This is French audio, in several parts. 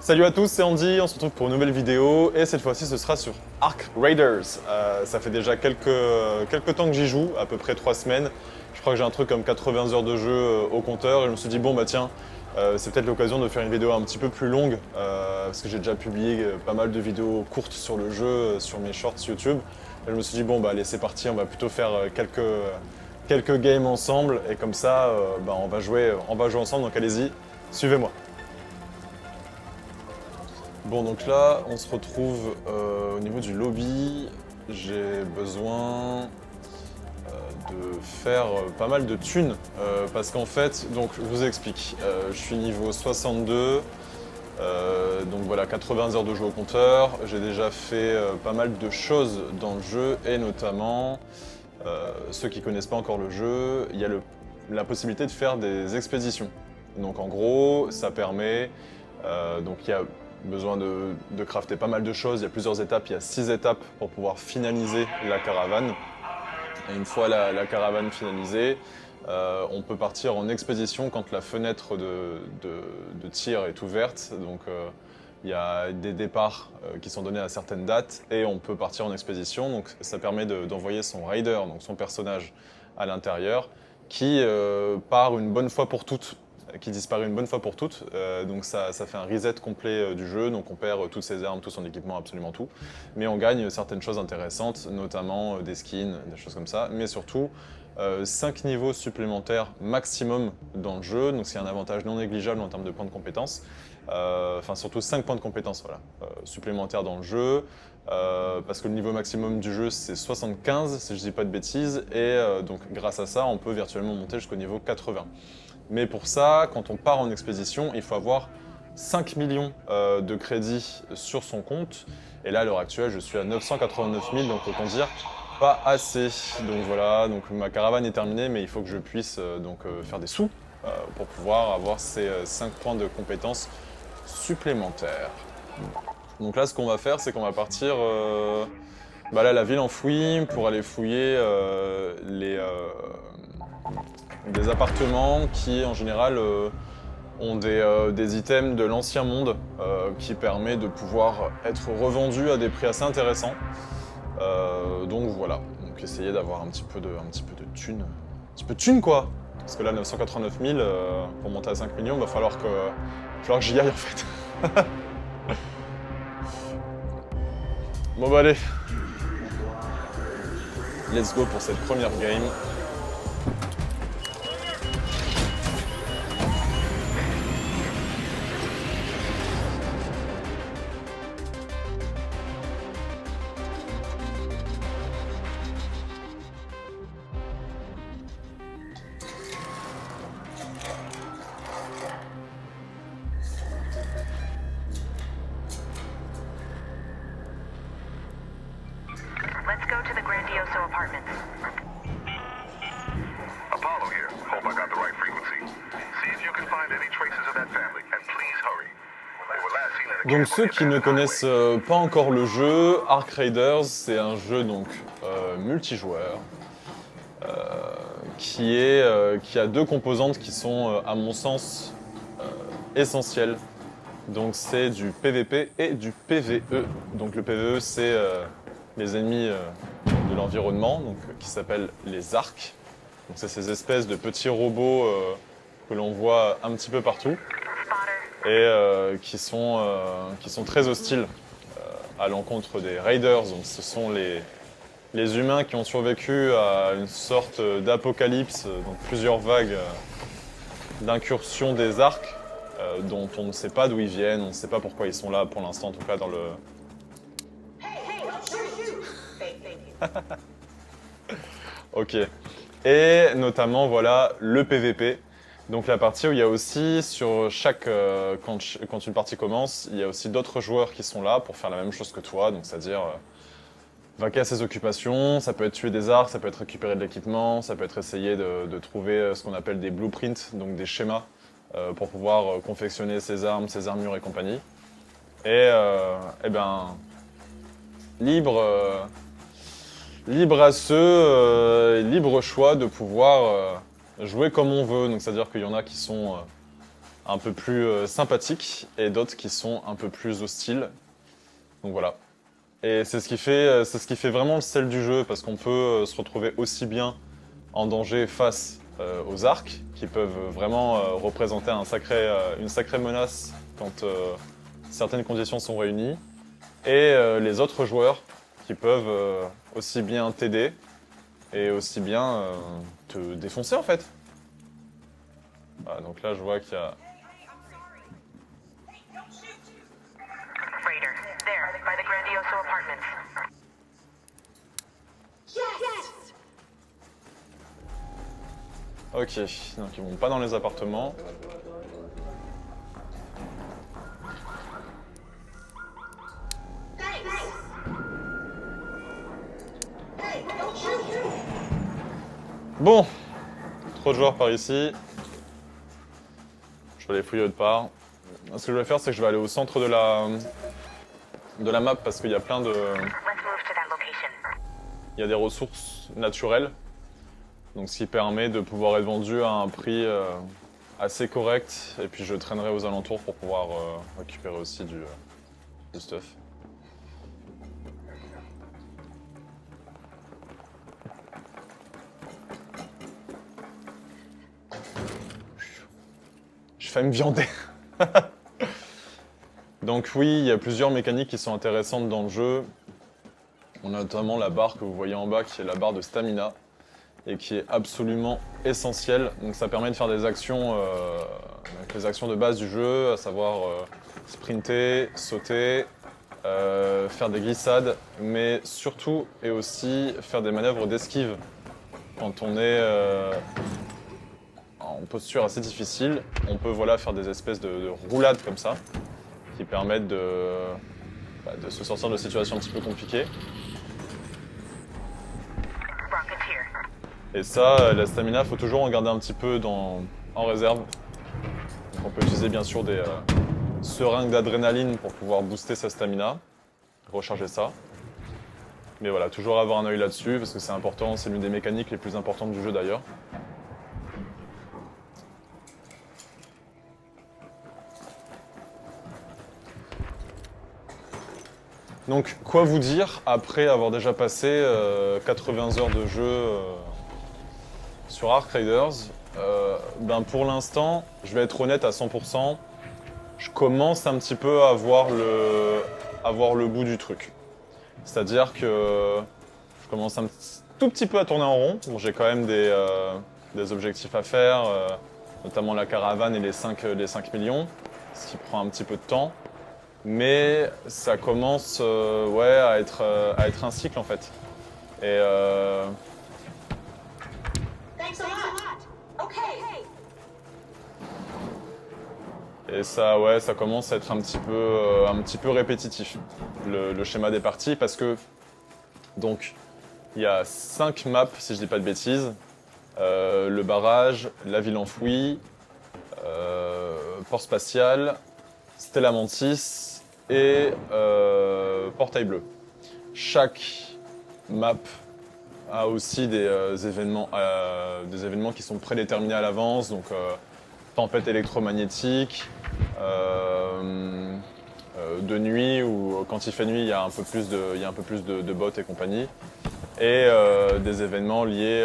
Salut à tous, c'est Andy, on se retrouve pour une nouvelle vidéo et cette fois-ci ce sera sur Ark Raiders. Ça fait déjà quelques temps que j'y joue, à peu près 3 semaines. Je crois que j'ai un truc comme 80 heures de jeu au compteur et je me suis dit bon bah tiens, c'est peut-être l'occasion de faire une vidéo un petit peu plus longue parce que j'ai déjà publié pas mal de vidéos courtes sur le jeu, sur mes shorts YouTube. Et je me suis dit bon bah allez c'est parti, on va plutôt faire quelques games ensemble et comme ça on va jouer ensemble, donc allez-y, suivez-moi. Bon donc là on se retrouve au niveau du lobby. J'ai besoin de faire pas mal de thunes parce qu'en fait, donc je vous explique, je suis niveau 62, donc voilà 80 heures de jeu au compteur. J'ai déjà fait pas mal de choses dans le jeu et notamment, ceux qui connaissent pas encore le jeu, il y a la possibilité de faire des expéditions. Donc en gros ça permet, donc il y a besoin de crafter pas mal de choses, il y a plusieurs étapes, il y a 6 étapes pour pouvoir finaliser la caravane. Et une fois la caravane finalisée, on peut partir en expédition quand la fenêtre de tir est ouverte. Donc il y a des départs qui sont donnés à certaines dates et on peut partir en expédition. Donc ça permet d'envoyer son raider, donc son personnage à l'intérieur, qui part une bonne fois pour toutes. Qui disparaît une bonne fois pour toutes, donc ça fait un reset complet du jeu, donc on perd toutes ses armes, tout son équipement, absolument tout, mais on gagne certaines choses intéressantes, notamment des skins, des choses comme ça, mais surtout 5 niveaux supplémentaires maximum dans le jeu, donc c'est un avantage non négligeable en termes de points de compétences, enfin surtout 5 points de compétences voilà, supplémentaires dans le jeu, parce que le niveau maximum du jeu c'est 75 si je dis pas de bêtises, et donc grâce à ça on peut virtuellement monter jusqu'au niveau 80. Mais pour ça, quand on part en expédition, il faut avoir 5 millions de crédits sur son compte. Et là, à l'heure actuelle, je suis à 989 000, donc autant dire pas assez. Donc voilà, donc ma caravane est terminée, mais il faut que je puisse faire des sous pour pouvoir avoir ces 5 points de compétences supplémentaires. Donc là, ce qu'on va faire, c'est qu'on va partir là, la ville enfouie pour aller fouiller des appartements qui en général ont des items de l'ancien monde qui permet de pouvoir être revendus à des prix assez intéressants. Donc voilà, donc essayer d'avoir un petit peu de thunes. Un petit peu de thunes quoi. Parce que là 989 000 pour monter à 5 millions, va falloir que j'y aille en fait. Bon bah allez. Let's go pour cette première game. Let's go to the Grandioso Apartments. Apollo here. Hope I got the right frequency. See if you can find any traces of that family, and please hurry. They were last seen in a Donc ceux qui ne connaissent pas encore le jeu, Ark Raiders, c'est un jeu donc multijoueur qui a deux composantes qui sont à mon sens essentielles. Donc c'est du PVP et du PVE. Donc le PVE c'est les ennemis de l'environnement, donc qui s'appellent les Arks. Donc c'est ces espèces de petits robots que l'on voit un petit peu partout et qui sont très hostiles à l'encontre des Raiders. Donc ce sont les humains qui ont survécu à une sorte d'apocalypse, donc plusieurs vagues d'incursions des Arks dont on ne sait pas d'où ils viennent, on ne sait pas pourquoi ils sont là pour l'instant, en tout cas dans le... Ok. Et notamment, voilà, le PVP. Donc la partie où il y a aussi, sur chaque... quand une partie commence, il y a aussi d'autres joueurs qui sont là pour faire la même chose que toi, donc c'est-à-dire vaquer à ses occupations. Ça peut être tuer des arcs, ça peut être récupérer de l'équipement, ça peut être essayer de trouver ce qu'on appelle des blueprints, donc des schémas, pour pouvoir confectionner ses armes, ses armures et compagnie. Et libre à ceux, libre choix de pouvoir jouer comme on veut. Donc c'est-à-dire qu'il y en a qui sont un peu plus sympathiques et d'autres qui sont un peu plus hostiles. Donc voilà. Et c'est ce qui fait vraiment le sel du jeu, parce qu'on peut se retrouver aussi bien en danger face aux arcs, qui peuvent vraiment représenter une sacrée menace quand certaines conditions sont réunies, et les autres joueurs qui peuvent aussi bien t'aider et aussi bien te défoncer en fait. Voilà, donc là je vois qu'il y a... Raider, there, by the Grandioso Apartments. Ok, donc ils vont pas dans les appartements. Bon, trop de joueurs par ici. Je vais aller fouiller autre part. Ce que je vais faire, c'est que je vais aller au centre de la map parce qu'il y a plein de... Let's move to that location. Il y a des ressources naturelles. Donc ce qui permet de pouvoir être vendu à un prix assez correct. Et puis je traînerai aux alentours pour pouvoir récupérer aussi du stuff. J'ai failli me viander. Donc oui, il y a plusieurs mécaniques qui sont intéressantes dans le jeu. On a notamment la barre que vous voyez en bas qui est la barre de stamina et qui est absolument essentielle. Donc ça permet de faire des actions, avec les actions de base du jeu, à savoir sprinter, sauter, faire des glissades, mais surtout et aussi faire des manœuvres d'esquive quand on est en posture assez difficile. On peut voilà, faire des espèces de roulades comme ça qui permettent de se sortir de situations un petit peu compliquées. Et ça, la stamina, il faut toujours en garder un petit peu en réserve. Donc on peut utiliser bien sûr des seringues d'adrénaline pour pouvoir booster sa stamina, recharger ça. Mais voilà, toujours avoir un œil là-dessus parce que c'est important, c'est l'une des mécaniques les plus importantes du jeu d'ailleurs. Donc quoi vous dire après avoir déjà passé 80 heures de jeu sur Arc Raiders. Pour l'instant, je vais être honnête à 100%, je commence un petit peu à voir le bout du truc. C'est-à-dire que je commence tout petit peu à tourner en rond. Bon, j'ai quand même des objectifs à faire, notamment la caravane et les 5 millions, ce qui prend un petit peu de temps. Mais ça commence à être un cycle en fait. Et Et ça, ouais, ça commence à être un petit peu répétitif, le schéma des parties, parce que, donc, il y a 5 maps, si je dis pas de bêtises. Le barrage, la ville enfouie, port spatial, Stella Mantis et portail bleu. Chaque map a aussi des événements qui sont prédéterminés à l'avance, donc tempête électromagnétique, de nuit, ou quand il fait nuit, il y a un peu plus de bots et compagnie, et des événements liés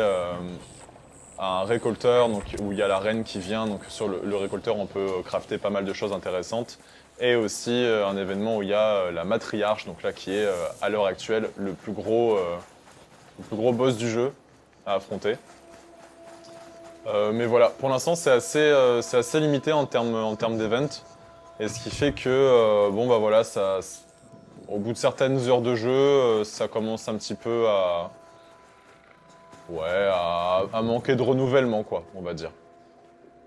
à un récolteur, donc, où il y a la reine qui vient. Donc sur le récolteur, on peut crafter pas mal de choses intéressantes, et aussi un événement où il y a la matriarche, donc là qui est à l'heure actuelle le plus gros boss du jeu à affronter. Mais voilà, pour l'instant c'est assez limité en termes d'event, et ce qui fait que voilà, au bout de certaines heures de jeu, ça commence un petit peu à manquer de renouvellement, quoi, on va dire.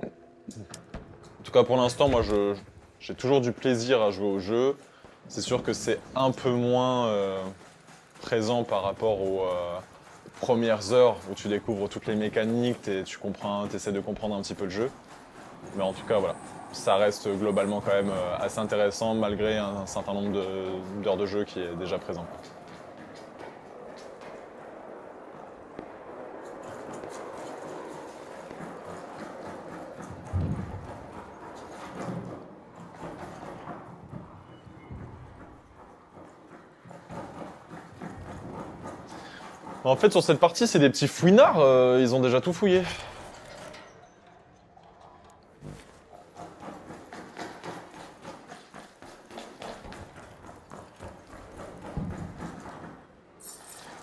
En tout cas pour l'instant, moi j'ai toujours du plaisir à jouer au jeu. C'est sûr que c'est un peu moins présent par rapport aux premières heures où tu découvres toutes les mécaniques, tu essaies de comprendre un petit peu le jeu. Mais en tout cas, voilà, ça reste globalement quand même assez intéressant malgré un certain nombre d'heures de jeu qui est déjà présent. En fait, sur cette partie, c'est des petits fouinards, ils ont déjà tout fouillé.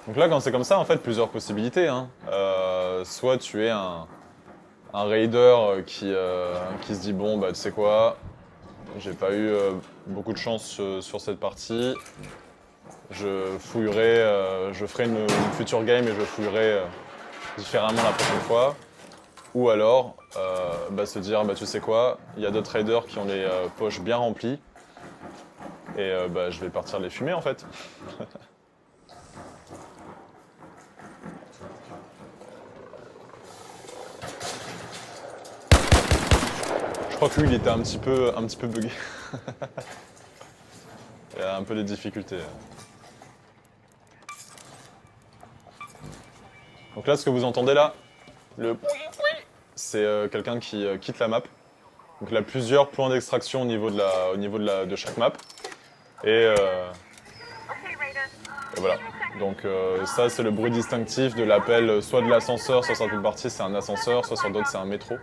Donc là, quand c'est comme ça, en fait, plusieurs possibilités. Hein. Soit tu es un raider qui se dit bon, bah tu sais quoi, j'ai pas eu beaucoup de chance sur cette partie. Je fouillerai, je ferai une future game et je fouillerai différemment la prochaine fois. Ou alors se dire bah tu sais quoi, il y a d'autres raiders qui ont les poches bien remplies et je vais partir les fumer en fait. Je crois que lui il était un petit peu bugué. Il y a un peu des difficultés. Donc là, ce que vous entendez là, c'est quelqu'un qui quitte la map. Donc il a plusieurs points d'extraction au niveau de chaque map. Et voilà. Donc ça, c'est le bruit distinctif de l'appel soit de l'ascenseur, soit sur certaines parties c'est un ascenseur, soit sur d'autres c'est un métro.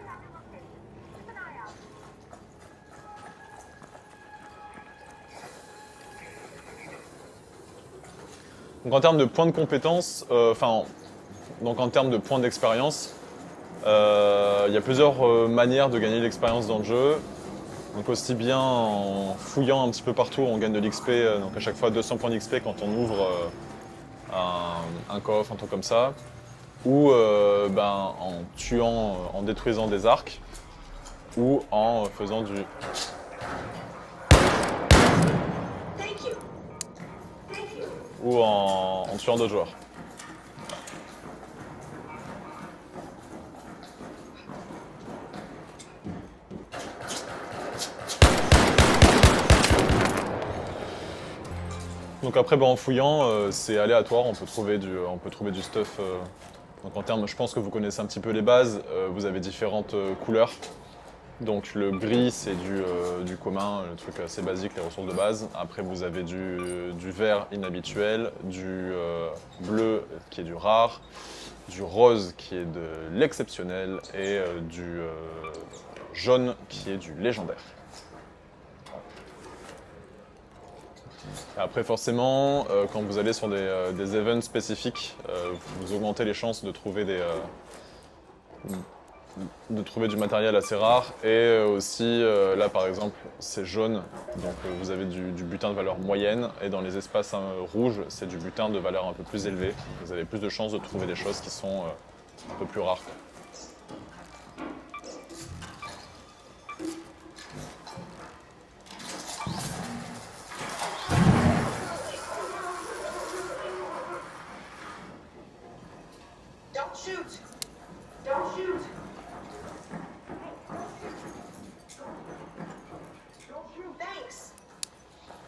Donc en termes de points de compétence, donc en termes de points d'expérience, il y a plusieurs manières de gagner de l'expérience dans le jeu. Donc aussi bien en fouillant un petit peu partout, on gagne de l'XP, donc à chaque fois 200 points d'XP quand on ouvre un coffre, un truc comme ça. Ou en tuant, en détruisant des arcs, ou en faisant du... ou en tuant d'autres joueurs. Donc après, en fouillant, c'est aléatoire, on peut trouver du stuff. Donc en termes, je pense que vous connaissez un petit peu les bases, vous avez différentes couleurs. Donc le gris, c'est du commun, le truc assez basique, les ressources de base. Après, vous avez du vert inhabituel, du bleu qui est du rare, du rose qui est de l'exceptionnel et du jaune qui est du légendaire. Après forcément, quand vous allez sur des events spécifiques, vous augmentez les chances de trouver du matériel assez rare. Et aussi, là par exemple, c'est jaune, donc vous avez du butin de valeur moyenne. Et dans les espaces rouges, c'est du butin de valeur un peu plus élevée. Vous avez plus de chances de trouver des choses qui sont un peu plus rares.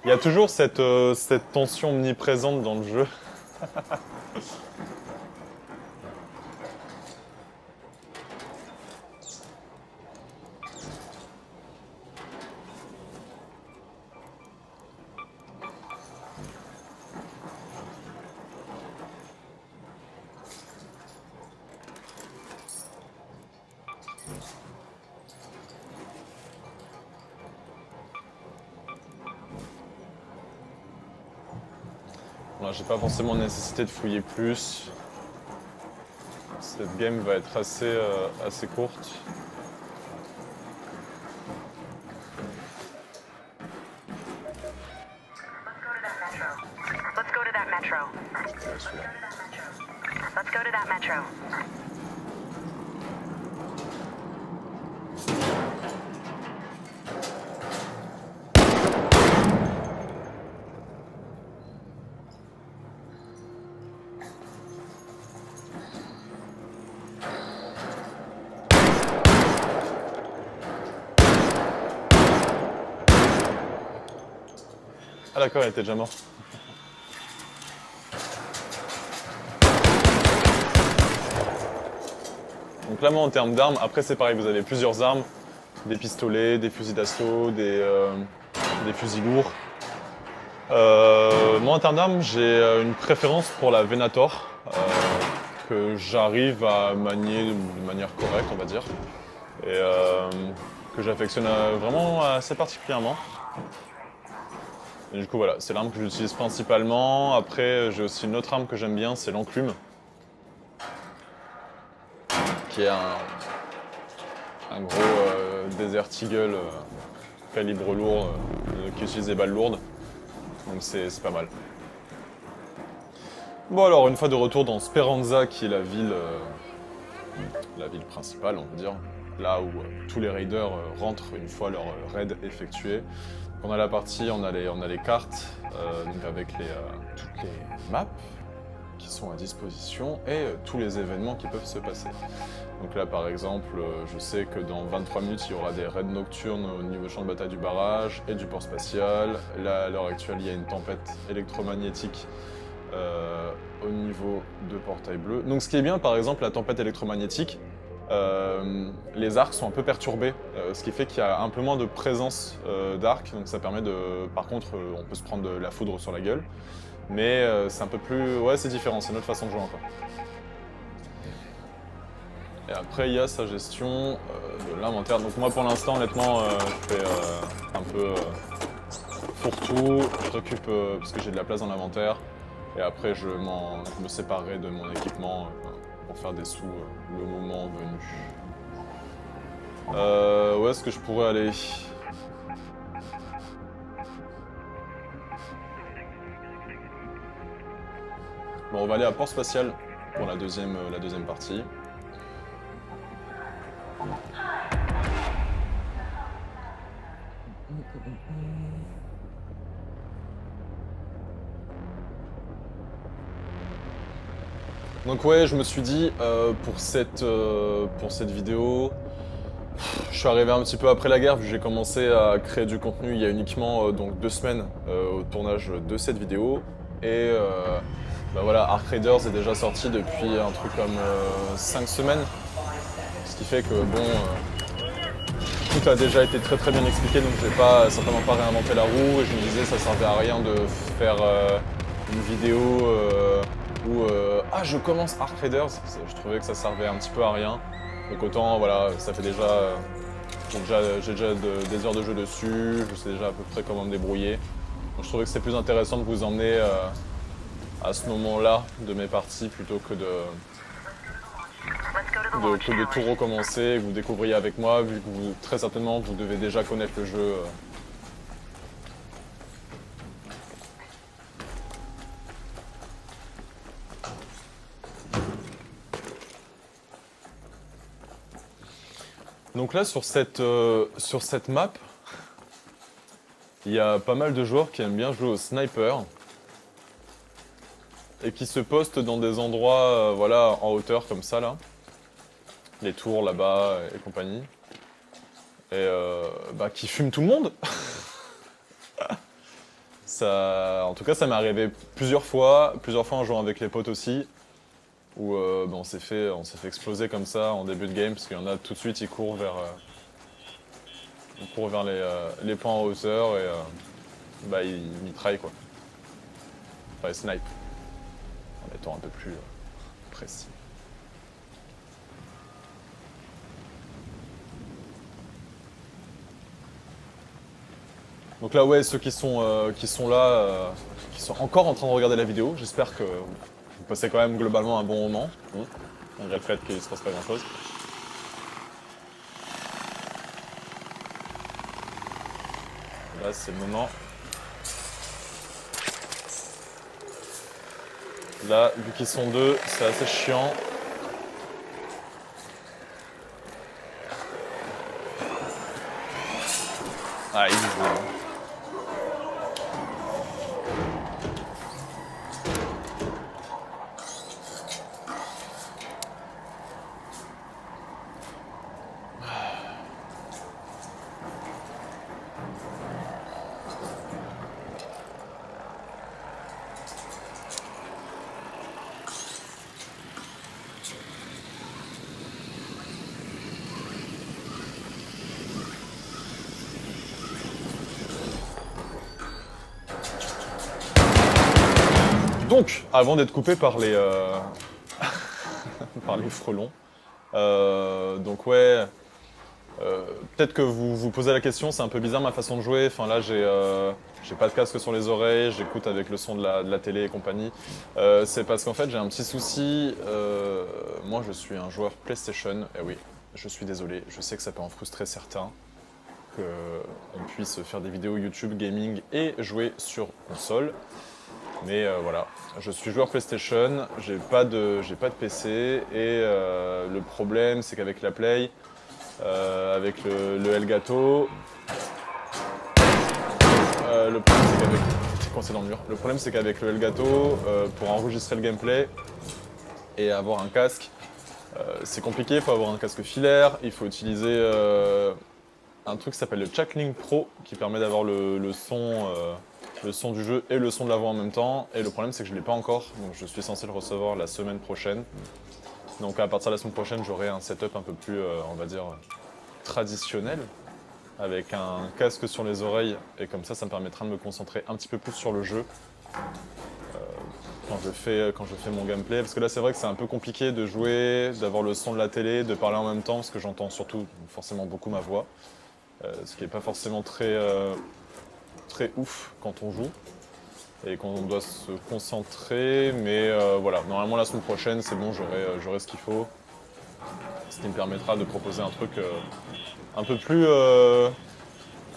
Il y a toujours cette tension omniprésente dans le jeu. Voilà, j'ai pas forcément nécessité de fouiller plus. Cette game va être assez courte. Let's go to that metro. Let's go to that metro. Ah d'accord, il était déjà mort. Donc là, moi, en termes d'armes, après c'est pareil, vous avez plusieurs armes, des pistolets, des fusils d'assaut, des fusils lourds. Moi, en termes d'armes, j'ai une préférence pour la Venator. que j'arrive à manier de manière correcte, on va dire, et que j'affectionne vraiment assez particulièrement. Et du coup voilà, c'est l'arme que j'utilise principalement. Après j'ai aussi une autre arme que j'aime bien, c'est l'enclume, qui est un gros Desert Eagle calibre lourd qui utilise des balles lourdes, donc c'est pas mal. Bon alors, une fois de retour dans Speranza, qui est la ville principale, on va dire, là où tous les raiders rentrent une fois leur raid effectué. On a la partie, on a les cartes, donc avec toutes les maps qui sont à disposition et tous les événements qui peuvent se passer. Donc là par exemple, je sais que dans 23 minutes il y aura des raids nocturnes au niveau du champ de bataille du barrage et du port spatial. Là à l'heure actuelle il y a une tempête électromagnétique au niveau de Portail Bleu. Donc ce qui est bien par exemple, la tempête électromagnétique, les arcs sont un peu perturbés, ce qui fait qu'il y a un peu moins de présence d'arcs, donc ça permet de... Par contre, on peut se prendre de la foudre sur la gueule, mais c'est un peu plus... Ouais, c'est différent, c'est notre façon de jouer encore. Et après, il y a sa gestion de l'inventaire. Donc moi, pour l'instant, honnêtement, je fais un peu fourre-tout, je récupère parce que j'ai de la place dans l'inventaire, et après, je me séparerai de mon équipement pour faire des sous le moment venu. Où est-ce que je pourrais aller? Bon, on va aller à Port Spatial pour la deuxième partie. Donc ouais, je me suis dit, pour cette vidéo, je suis arrivé un petit peu après la guerre, vu que j'ai commencé à créer du contenu il y a uniquement donc 2 semaines au tournage de cette vidéo. Et bah voilà, Arc Raiders est déjà sorti depuis un truc comme 5 semaines. Ce qui fait que bon, tout a déjà été très très bien expliqué, donc je vais certainement pas réinventer la roue. Et je me disais, ça servait à rien de faire une vidéo où ah, je commence Arc Raiders. Je trouvais que ça servait un petit peu à rien. Donc autant, voilà, ça fait déjà... j'ai déjà des heures de jeu dessus, je sais déjà à peu près comment me débrouiller. Donc je trouvais que c'était plus intéressant de vous emmener à ce moment-là de mes parties plutôt que de tout recommencer, que vous découvriez avec moi, vu que très certainement vous devez déjà connaître le jeu. Donc là, sur cette map, il y a pas mal de joueurs qui aiment bien jouer au sniper et qui se postent dans des endroits voilà, en hauteur comme ça, là. Les tours là-bas et compagnie. Et bah, qui fument tout le monde. En tout cas, ça m'est arrivé plusieurs fois en jouant avec les potes aussi. Où bah, on s'est fait exploser comme ça en début de game, parce qu'il y en a tout de suite, ils courent vers les points en hauteur et bah, ils mitraillent quoi. Enfin, ils snipe, en étant un peu plus précis. Donc là, ouais, ceux qui sont là, qui sont encore en train de regarder la vidéo, j'espère que vous passez quand même globalement un bon moment, malgré le fait qu'il ne se passe pas grand chose. Là, c'est le moment. Là, vu qu'ils sont deux, c'est assez chiant. Ah, il joue. Donc, avant d'être coupé par les par les frelons. Donc ouais, peut-être que vous vous posez la question, c'est un peu bizarre ma façon de jouer. Enfin là, j'ai pas de casque sur les oreilles, j'écoute avec le son de la télé et compagnie. C'est parce qu'en fait, j'ai un petit souci. Moi, je suis un joueur PlayStation. Et oui, je suis désolé, je sais que ça peut en frustrer certains qu'on puisse faire des vidéos YouTube gaming et jouer sur console. Mais voilà, je suis joueur PlayStation, j'ai pas de PC et le problème c'est qu'avec la Play, avec le Elgato, le problème c'est qu'avec c'est coincé dans le mur. Le problème c'est qu'avec le Elgato, pour enregistrer le gameplay et avoir un casque, c'est compliqué. Il faut avoir un casque filaire, il faut utiliser un truc qui s'appelle le Chacklink Pro qui permet d'avoir le son du jeu et le son de la voix en même temps. Et le problème c'est que je ne l'ai pas encore, donc je suis censé le recevoir la semaine prochaine. Donc à partir de la semaine prochaine, j'aurai un setup un peu plus, on va dire, traditionnel, avec un casque sur les oreilles, et comme ça me permettra de me concentrer un petit peu plus sur le jeu quand je fais mon gameplay. Parce que là c'est vrai que c'est un peu compliqué de jouer, d'avoir le son de la télé, de parler en même temps, parce que j'entends surtout forcément beaucoup ma voix, ce qui n'est pas forcément très ouf quand on joue et quand on doit se concentrer, mais voilà, normalement la semaine prochaine c'est bon, j'aurai ce qu'il faut, ce qui me permettra de proposer un truc un peu plus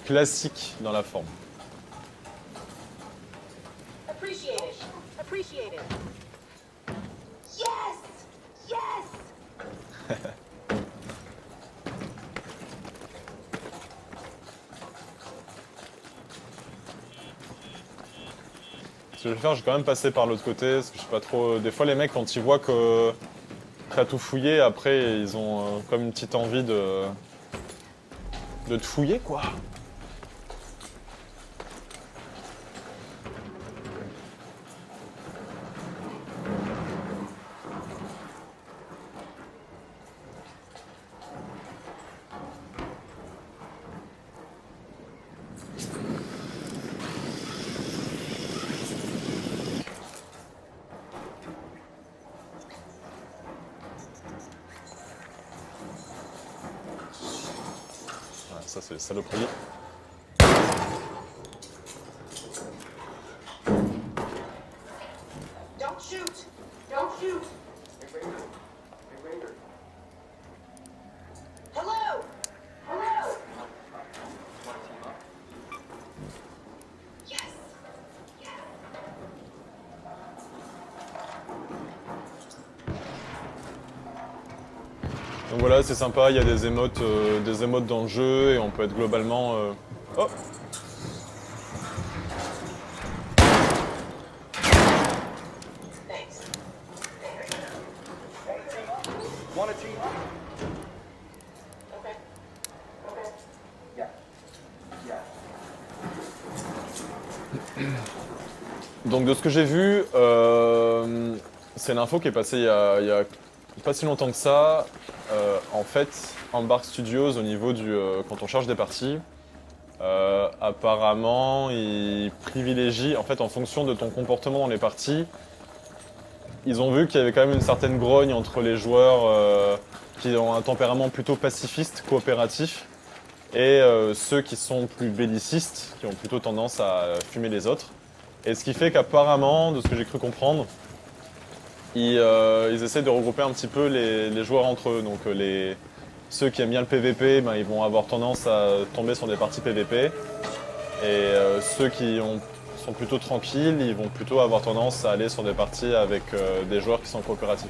classique dans la forme. Appreciate it. Appreciate it. Yes! Yes! Ce que je vais faire, je vais quand même passer par l'autre côté, parce que je sais pas trop. Des fois, les mecs, quand ils voient que t'as tout fouillé, après, ils ont comme une petite envie de te fouiller, quoi. Ça c'est saloperie. Don't shoot! Don't shoot! Hello! Hello! Yes! Yes! Donc voilà, c'est sympa, il y a des émotes dans le jeu et on peut être globalement... Oh! Thanks. Want a team? Okay. Okay. Yeah. Yeah. Donc de ce que j'ai vu, c'est une info qui est passée il y a pas si longtemps que ça. En fait, Embark Studios, au niveau du... quand on charge des parties, apparemment, ils privilégient, en fait, en fonction de ton comportement dans les parties, ils ont vu qu'il y avait quand même une certaine grogne entre les joueurs qui ont un tempérament plutôt pacifiste, coopératif, et ceux qui sont plus bellicistes, qui ont plutôt tendance à fumer les autres. Et ce qui fait qu'apparemment, de ce que j'ai cru comprendre, ils essaient de regrouper un petit peu les joueurs entre eux. Donc ceux qui aiment bien le PVP, ben, ils vont avoir tendance à tomber sur des parties PVP. Et ceux qui sont plutôt tranquilles, ils vont plutôt avoir tendance à aller sur des parties avec des joueurs qui sont coopératifs.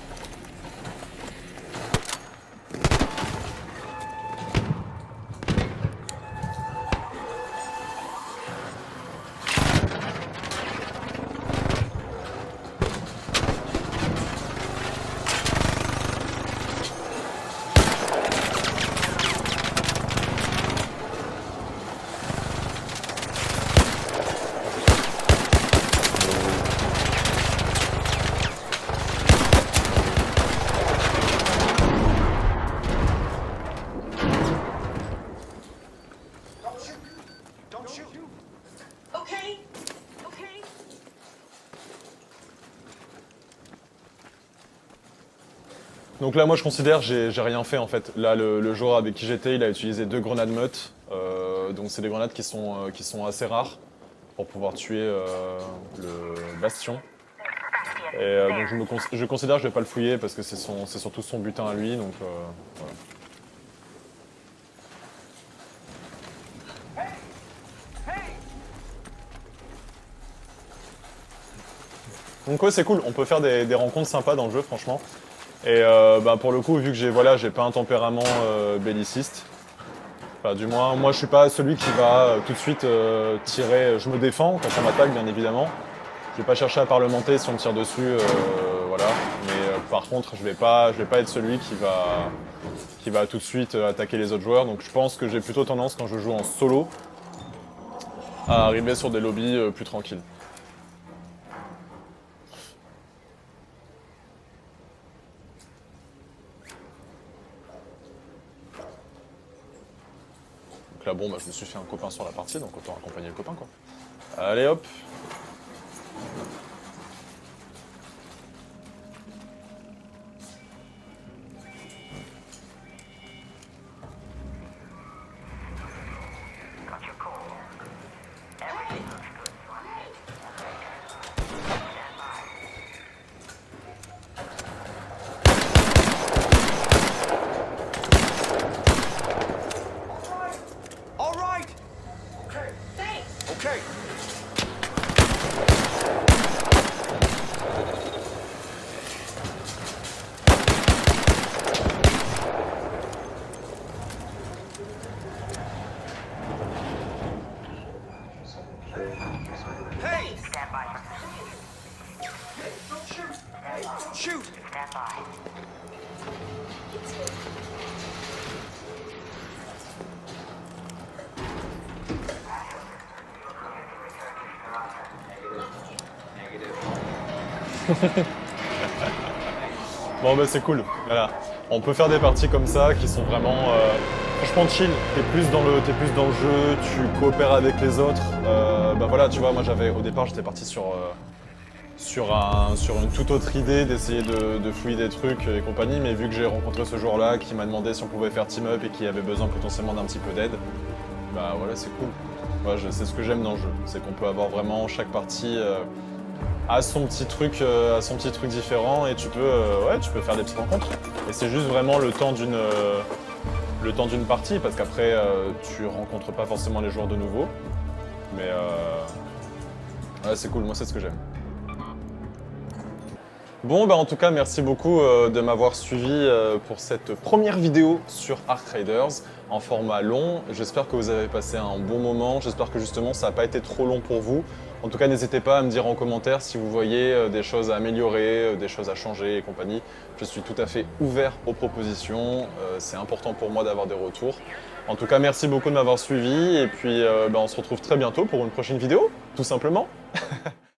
Donc là, moi, je considère que j'ai rien fait en fait. Là, le joueur avec qui j'étais, il a utilisé 2 grenades meute. Donc c'est des grenades qui sont assez rares pour pouvoir tuer le bastion. Et donc je considère que je vais pas le fouiller parce que c'est surtout son butin à lui. Donc voilà. Donc ouais, c'est cool, on peut faire des rencontres sympas dans le jeu, franchement. Et pour le coup, vu que j'ai pas un tempérament belliciste, enfin, du moins, moi je suis pas celui qui va tout de suite tirer. Je me défends quand on m'attaque, bien évidemment. Je vais pas chercher à parlementer si on me tire dessus, voilà. Mais par contre, je vais pas être celui qui va tout de suite attaquer les autres joueurs. Donc je pense que j'ai plutôt tendance, quand je joue en solo, à arriver sur des lobbies plus tranquilles. Donc là, bon, je me suis fait un copain sur la partie, donc autant accompagner le copain, quoi. Allez, hop. All right. Thanks. Okay. Hey! Stand by. Don't shoot! Hey, don't shoot! Stand by. Bon, c'est cool. Voilà. On peut faire des parties comme ça qui sont vraiment franchement chill. T'es plus dans le jeu, tu coopères avec les autres. Voilà, tu vois, moi au départ j'étais parti sur une toute autre idée d'essayer de fouiller des trucs et compagnie, mais vu que j'ai rencontré ce joueur-là qui m'a demandé si on pouvait faire team up et qui avait besoin potentiellement d'un petit peu d'aide, voilà, c'est cool. Moi, c'est ce que j'aime dans le jeu, c'est qu'on peut avoir vraiment chaque partie à son petit truc différent et tu peux faire des petites rencontres. Et c'est juste vraiment le temps d'une partie, parce qu'après tu rencontres pas forcément les joueurs de nouveau. Mais ouais, c'est cool, moi c'est ce que j'aime. Bon, en tout cas, merci beaucoup de m'avoir suivi pour cette première vidéo sur Arc Raiders en format long. J'espère que vous avez passé un bon moment, j'espère que justement ça n'a pas été trop long pour vous. En tout cas, n'hésitez pas à me dire en commentaire si vous voyez des choses à améliorer, des choses à changer et compagnie. Je suis tout à fait ouvert aux propositions, c'est important pour moi d'avoir des retours. En tout cas, merci beaucoup de m'avoir suivi et puis on se retrouve très bientôt pour une prochaine vidéo, tout simplement.